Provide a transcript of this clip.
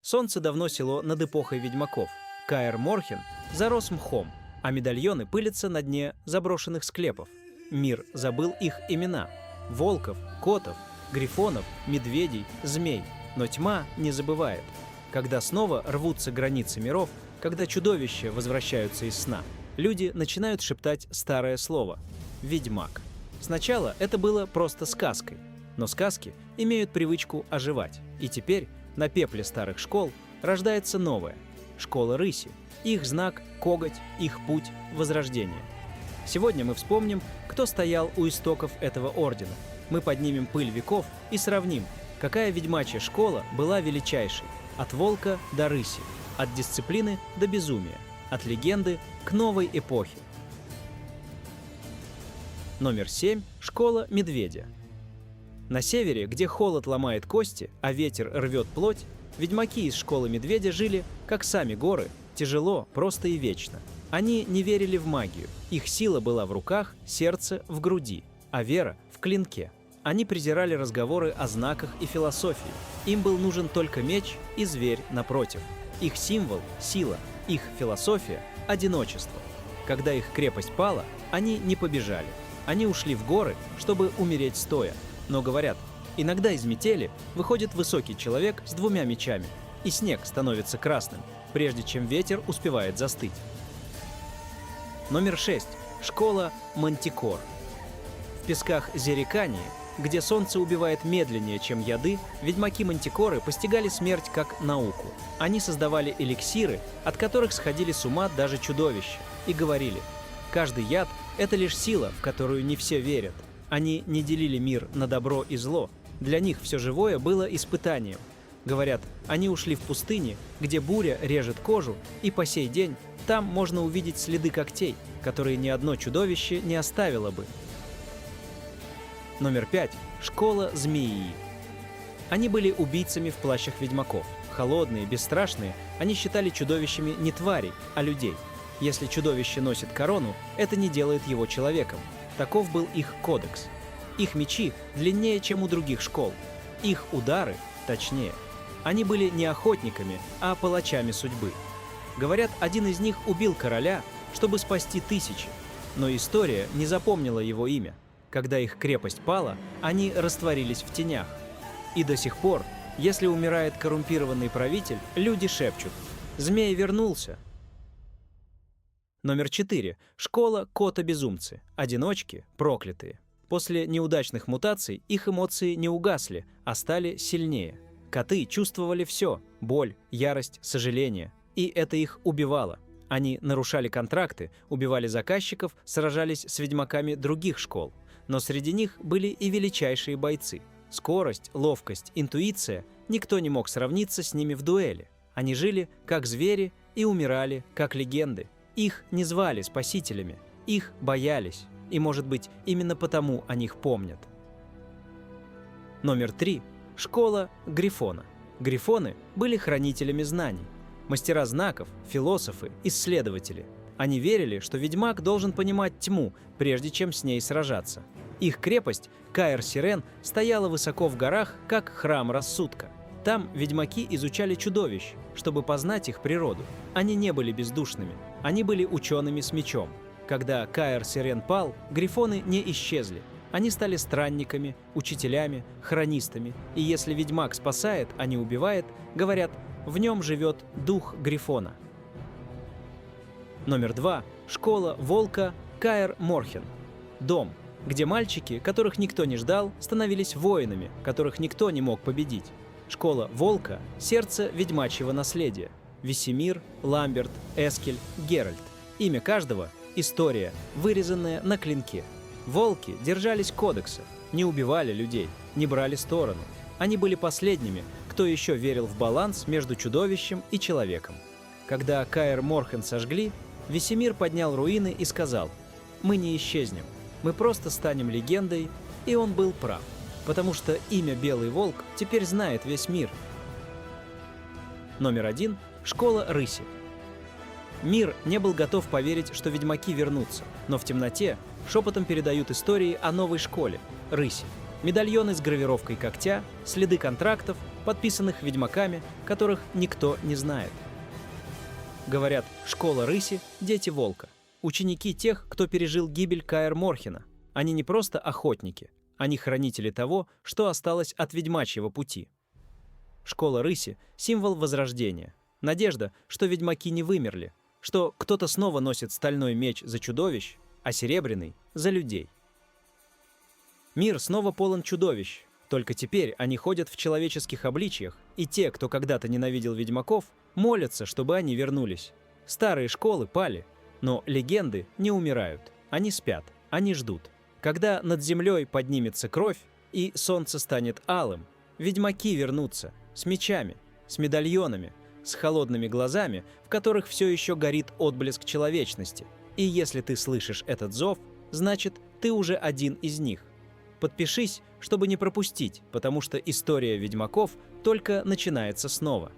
Солнце давно село над эпохой ведьмаков. Каэр Морхен зарос мхом, а медальоны пылятся на дне заброшенных склепов. Мир забыл их имена – волков, котов, грифонов, медведей, змей. Но тьма не забывает. Когда снова рвутся границы миров, когда чудовища возвращаются из сна, люди начинают шептать старое слово – «ведьмак». Сначала это было просто сказкой, но сказки имеют привычку оживать. И теперь на пепле старых школ рождается новая – школа рыси. Их знак – коготь, их путь – возрождение. Сегодня мы вспомним, кто стоял у истоков этого ордена. Мы поднимем пыль веков и сравним, какая ведьмачья школа была величайшей – от волка до рыси, от дисциплины до безумия, от легенды к новой эпохе. Номер 7. Школа медведя. На севере, где холод ломает кости, а ветер рвет плоть, ведьмаки из школы медведя жили, как сами горы, тяжело, просто и вечно. Они не верили в магию. Их сила была в руках, сердце в груди, а вера в клинке. Они презирали разговоры о знаках и философии. Им был нужен только меч и зверь напротив. Их символ – сила, их философия – одиночество. Когда их крепость пала, они не побежали. Они ушли в горы, чтобы умереть стоя. Но говорят, иногда из метели выходит высокий человек с 2 мечами, и снег становится красным, прежде чем ветер успевает застыть. Номер 6. Школа Мантикор. В песках Зерикании, где солнце убивает медленнее, чем яды, ведьмаки-мантикоры постигали смерть как науку. Они создавали эликсиры, от которых сходили с ума даже чудовища, и говорили: каждый яд – это лишь сила, в которую не все верят. Они не делили мир на добро и зло. Для них все живое было испытанием. Говорят, они ушли в пустыни, где буря режет кожу, и по сей день там можно увидеть следы когтей, которые ни одно чудовище не оставило бы. Номер 5. Школа змеи. Они были убийцами в плащах ведьмаков. Холодные, бесстрашные, они считали чудовищами не тварей, а людей. Если чудовище носит корону, это не делает его человеком. Таков был их кодекс. Их мечи длиннее, чем у других школ. Их удары точнее. Они были не охотниками, а палачами судьбы. Говорят, один из них убил короля, чтобы спасти тысячи. Но история не запомнила его имя. Когда их крепость пала, они растворились в тенях. И до сих пор, если умирает коррумпированный правитель, люди шепчут: «Змей вернулся». Номер 4. Школа кота-безумцы. Одиночки, проклятые. После неудачных мутаций их эмоции не угасли, а стали сильнее. Коты чувствовали все – боль, ярость, сожаление. И это их убивало. Они нарушали контракты, убивали заказчиков, сражались с ведьмаками других школ. Но среди них были и величайшие бойцы. Скорость, ловкость, интуиция – никто не мог сравниться с ними в дуэли. Они жили как звери и умирали как легенды. Их не звали спасителями, их боялись, и, может быть, именно потому о них помнят. Номер 3. Школа Грифона. Грифоны были хранителями знаний, мастера знаков, философы, исследователи. Они верили, что ведьмак должен понимать тьму, прежде чем с ней сражаться. Их крепость, Каэр-Сирен, стояла высоко в горах, как храм рассудка. Там ведьмаки изучали чудовищ, чтобы познать их природу. Они не были бездушными, они были учеными с мечом. Когда Каэр-Сирен пал, грифоны не исчезли. Они стали странниками, учителями, хронистами. И если ведьмак спасает, а не убивает, говорят, в нем живет дух грифона. Номер 2. Школа волка Каэр Морхен. Дом, где мальчики, которых никто не ждал, становились воинами, которых никто не мог победить. Школа волка – сердце ведьмачьего наследия. Весемир, Ламберт, Эскель, Геральт. Имя каждого – история, вырезанная на клинке. Волки держались кодекса, не убивали людей, не брали сторону. Они были последними, кто еще верил в баланс между чудовищем и человеком. Когда Каэр Морхен сожгли, Весемир поднял руины и сказал: «Мы не исчезнем, мы просто станем легендой», и он был прав. Потому что имя Белый Волк теперь знает весь мир. Номер 1. Школа рыси. Мир не был готов поверить, что ведьмаки вернутся, но в темноте шепотом передают истории о новой школе – рыси. Медальоны с гравировкой когтя, следы контрактов, подписанных ведьмаками, которых никто не знает. Говорят, школа рыси – дети волка, ученики тех, кто пережил гибель Каэр Морхена. Они не просто охотники, они хранители того, что осталось от ведьмачьего пути. Школа рыси – символ возрождения, надежда, что ведьмаки не вымерли, что кто-то снова носит стальной меч за чудовищ, а серебряный – за людей. Мир снова полон чудовищ, только теперь они ходят в человеческих обличьях, и те, кто когда-то ненавидел ведьмаков, молятся, чтобы они вернулись. Старые школы пали, но легенды не умирают, они спят, они ждут. Когда над землей поднимется кровь, и солнце станет алым, ведьмаки вернутся с мечами, с медальонами, с холодными глазами, в которых все еще горит отблеск человечности. И если ты слышишь этот зов, значит, ты уже один из них. Подпишись, чтобы не пропустить, потому что история ведьмаков только начинается снова.